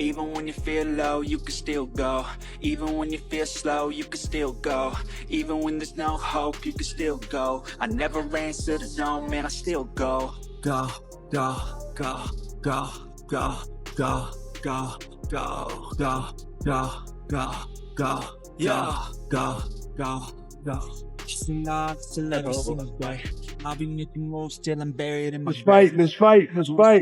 Even when you feel low, you can still go. Even when you feel slow, you can still go. Even when there's no hope, you can still go. I never answer to no, man, I still go. Go, go, go, go, go, go, go, go, go, go, go, go, yeah, go, go, go. Chasing odds till every single day. I'll be making moves till I'm buried in my Let's fight.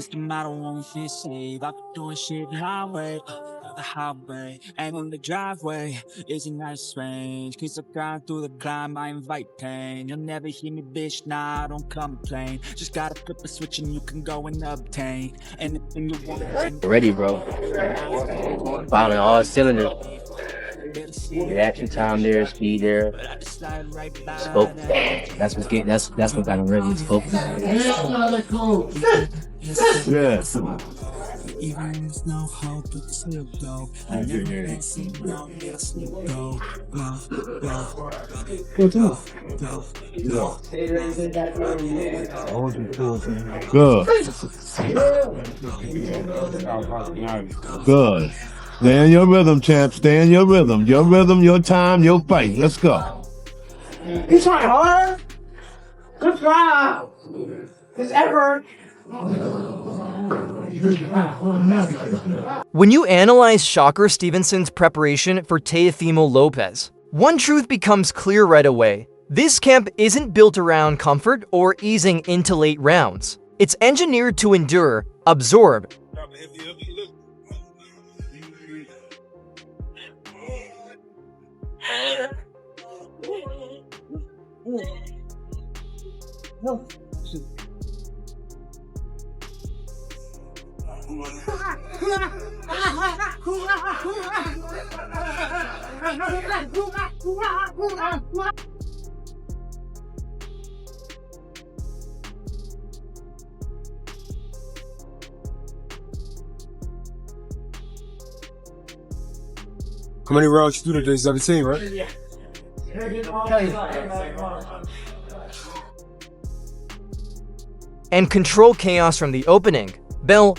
system, I don't want to save. I've been doing shit the highway, and on the driveway is a nice range. Cause I've gone through the climb, I invite pain. You'll never hear me, bitch, nah, I don't complain. Just gotta flip a switch and you can go and obtain anything you want. Ready, bro. Firing all cylinders. Reaction time there, speed there. Spoke. That's what got him ready. Spoke. Yeah. Even when there's no hope, you can still go. I never let see no, yeah, still go. Good. Stay in your rhythm, champ. Stay in your rhythm. Your rhythm, your time, your fight. Let's go. He's trying hard. Good job. His effort. When you analyze Shakur Stevenson's preparation for Teofimo Lopez, one truth becomes clear right away. This camp isn't built around comfort or easing into late rounds. It's engineered to endure, absorb, How many rounds you do today? 17, right? Yeah. and control chaos from the opening.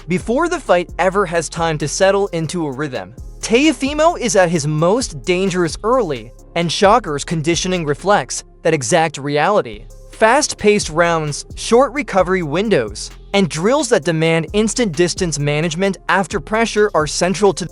Before the fight ever has time to settle into a rhythm. Teofimo is at his most dangerous early, and Shakur's conditioning reflects that exact reality. Fast-paced rounds, short recovery windows, and drills that demand instant distance management after pressure are central to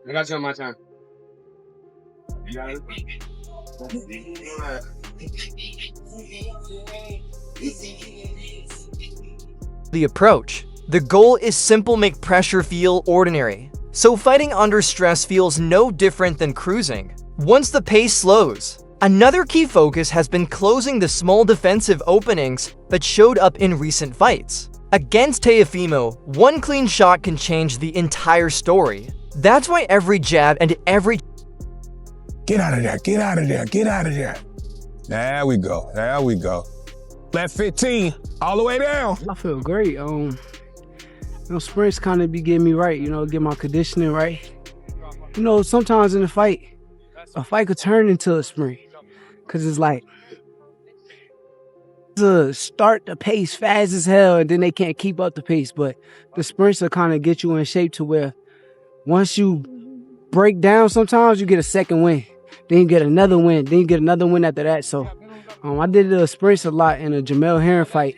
I got you on my time. You got it? the approach. The goal is simple: make pressure feel ordinary. So fighting under stress feels no different than cruising. Once the pace slows, another key focus has been closing the small defensive openings that showed up in recent fights. Against Teofimo, one clean shot can change the entire story. That's why every jab and every Get out of there. Get out of there. Get out of there. There we go. There we go. Left 15. All the way down. I feel great. Sprints kind of be getting me right, get my conditioning right. Sometimes in a fight could turn into a sprint. Cause it's like, to start the pace fast as hell and then they can't keep up the pace. But the sprints will kind of get you in shape to where once you break down, sometimes you get a second win. Then you get another win. Then you get another win after that. So I did the sprints a lot in a Jamel Herring fight.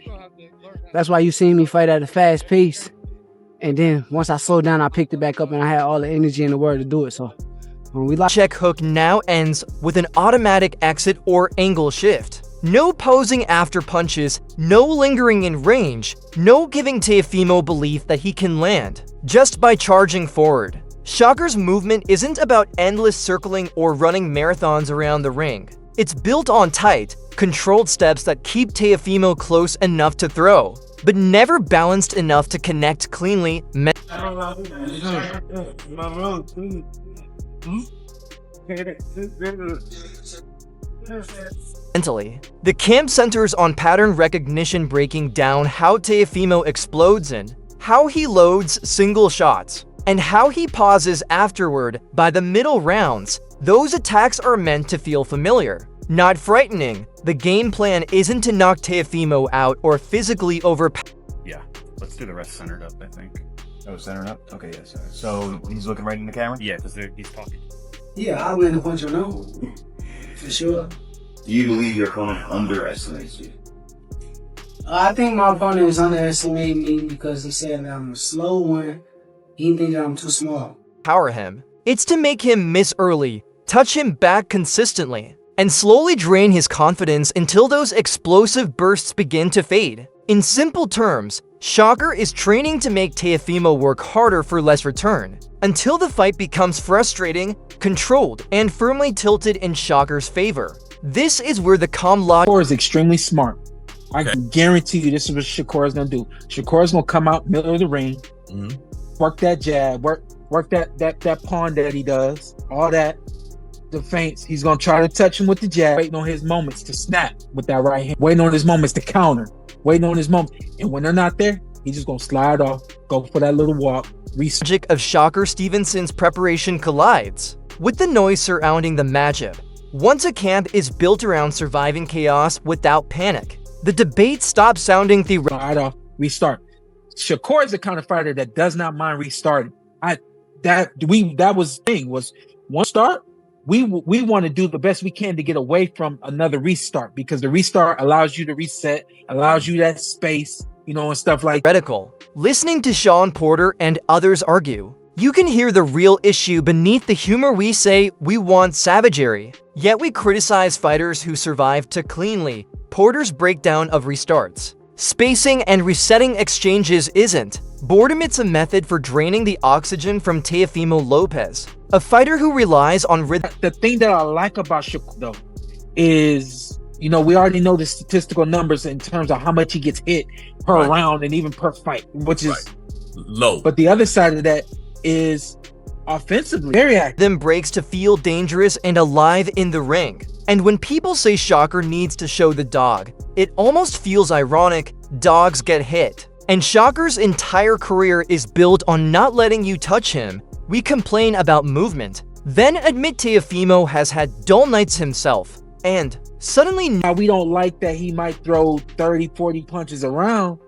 That's why you seen me fight at a fast pace. And then once I slowed down, I picked it back up and I had all the energy in the world to do it. So check hook now ends with an automatic exit or angle shift. No posing after punches, no lingering in range, no giving Teofimo belief that he can land, just by charging forward. Shakur's movement isn't about endless circling or running marathons around the ring. It's built on tight, controlled steps that keep Teofimo close enough to throw, but never balanced enough to connect cleanly. Mentally. The camp centers on pattern recognition, breaking down how Teofimo explodes in, how he loads single shots, and how he pauses afterward. By the middle rounds, those attacks are meant to feel familiar, not frightening. The game plan isn't to knock Teofimo out or physically overpower. Yeah, let's do the rest centered up, I think. Oh, centered up? Okay, yes. So he's looking right in the camera? Yeah, because he's talking. Yeah, I win a bunch of them. For sure. Do you believe your opponent underestimates you? I think my opponent is underestimating me because he said that I'm a slow one. He thinks that I'm too small. Power him. It's to make him miss early, touch him back consistently, and slowly drain his confidence until those explosive bursts begin to fade. In simple terms, Shakur is training to make Teofimo work harder for less return, until the fight becomes frustrating, controlled, and firmly tilted in Shakur's favor. This is where the calm logic Shakur is extremely smart. I can guarantee you this is what Shakur is going to do. Shakur is going to come out middle of the ring, work that jab, work that pawn that he does, all that, the feints. He's going to try to touch him with the jab, waiting on his moments to snap with that right hand, waiting on his moments to counter, waiting on his moment. And when they're not there, he's just going to slide off, go for that little walk. Logic of Shakur Stevenson's preparation collides with the noise surrounding the matchup. Once a camp is built around surviving chaos without panic, the debate stops sounding theoretical. Slide off, restart. Shakur is the kind of fighter that does not mind restarting. That was the thing, was one start, we want to do the best we can to get away from another restart, because the restart allows you to reset, allows you that space, and stuff like that. Listening to Shawn Porter and others argue, you can hear the real issue beneath the humor. We say we want savagery, yet we criticize fighters who survive too cleanly. Porter's breakdown of restarts, spacing, and resetting exchanges isn't boredom, it's a method for draining the oxygen from Teofimo Lopez, a fighter who relies on rhythm. The thing that I like about Shakur, though, is, we already know the statistical numbers in terms of how much he gets hit per round and even per fight, which is low. But the other side of that is offensively very active. Them breaks to feel dangerous and alive in the ring. And when people say Shakur needs to show the dog, it almost feels ironic. Dogs get hit. And Shakur's entire career is built on not letting you touch him. We complain about movement, then admit Teofimo has had dull nights himself. And suddenly now we don't like that he might throw 30, 40 punches around.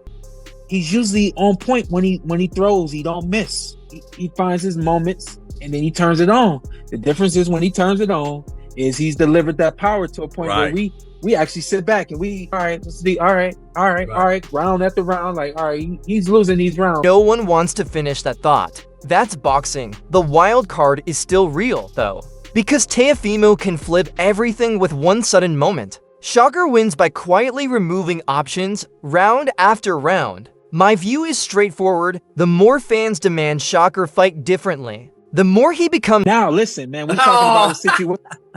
He's usually on point when he throws. He don't miss. He finds his moments and then he turns it on. The difference is when he turns it on is he's delivered that power to a point where we actually sit back and all right, let's see, all right, round after round, like, all right, he's losing these rounds. No one wants to finish that thought. That's boxing. The wild card is still real, though, because Teofimo can flip everything with one sudden moment. Shakur wins by quietly removing options round after round. My view is straightforward. The more fans demand Shakur fight differently, the more he becomes. Now listen, man, we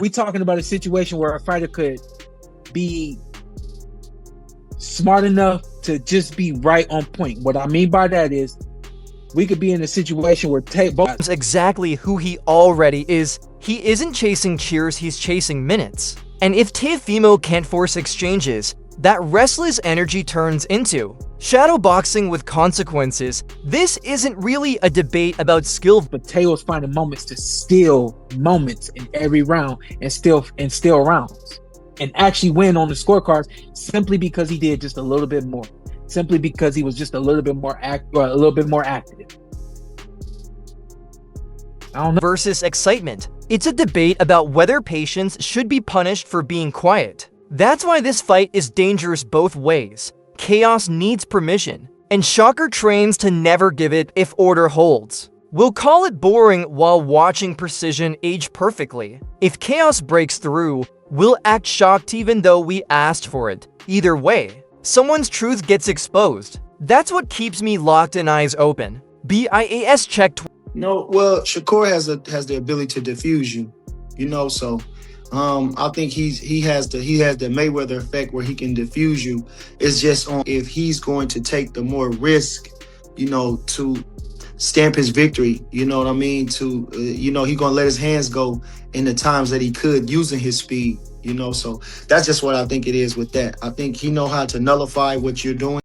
talking about a situation where a fighter could be smart enough to just be right on point. What I mean by that is we could be in a situation where That's exactly who he already is. He isn't chasing cheers, he's chasing minutes. And if Teofimo can't force exchanges, that restless energy turns into shadow boxing with consequences. This isn't really a debate about skill, but Teo's finding moments to steal moments in every round and steal rounds and actually win on the scorecards simply because he did just a little bit more, simply because he was just a little bit more active. I don't know. Versus excitement. It's a debate about whether patience should be punished for being quiet. That's why this fight is dangerous both ways. Chaos needs permission, and Shakur trains to never give it if order holds. We'll call it boring while watching precision age perfectly. If chaos breaks through, we'll act shocked even though we asked for it. Either way, someone's truth gets exposed. That's what keeps me locked and eyes open. BIAS checked. No, well, Shakur has the ability to diffuse you, so I think he has the Mayweather effect where he can diffuse you. It's just on if he's going to take the more risk, to stamp his victory. You know what I mean? To you know, he gonna let his hands go in the times that he could using his speed. You know, so that's just what I think it is with that. I think he know how to nullify what you're doing.